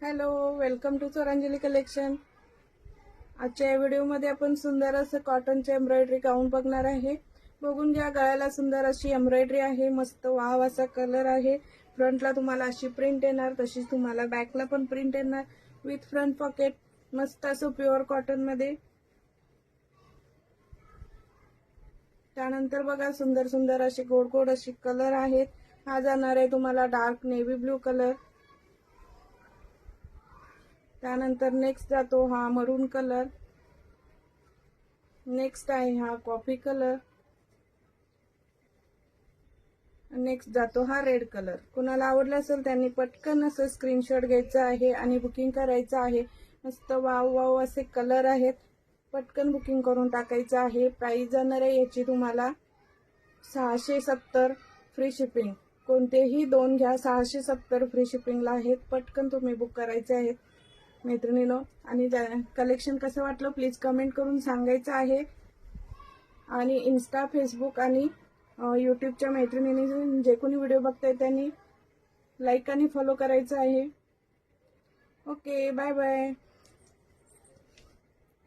Hello, welcome to Swaranjali collection. आजच्या या व्हिडिओमध्ये आपण सुंदर असं कॉटनचे एम्ब्रॉयडरी गाऊन बघणार आहे। बघून घ्या, गळ्याला सुंदर अशी एम्ब्रॉयडरी आहे, मस्त वाव असा कलर आहे। फ्रंटला तुम्हाला अशी प्रिंट येणार, तशीच तुम्हाला बॅकला पण प्रिंट येणार विथ फ्रंट पॉकेट। मस्त असं प्युअर कॉटन मध्ये। त्यानंतर बघा, सुंदर सुंदर असे गोड गोड असे कलर आहेत। हा जाणार आहे तुम्हाला डार्क नेव्ही ब्लू कलर। त्यानंतर नेक्स्ट जातो हा मरून कलर। नेक्स्ट आहे हा कॉफी कलर। नेक्स्ट जातो हा रेड कलर। कुणाला आवडला असेल त्यांनी पटकन असं स्क्रीनशॉट घ्यायचा आहे आणि बुकिंग करायचं आहे। मस्त वाव वाव असे कलर आहेत, पटकन बुकिंग करून टाकायचं आहे। प्राइस जाणार आहे याची तुम्हाला 670 फ्री शिपिंग। कोणतेही दोन घ्या, 670 फ्री शिपिंगला आहेत। पटकन तुम्ही बुक करायचे आहेत मैत्रिणींनो। आणि कलेक्शन कसं वाटलं प्लीज कमेंट करून सांगायचं आहे। आणि इन्स्टा, फेसबुक आणि यूट्यूबच्या मैत्रिणींनी जे कोणी व्हिडिओ बघताय त्यांनी लाईक आणि फॉलो करायचं आहे। Okay, bye bye.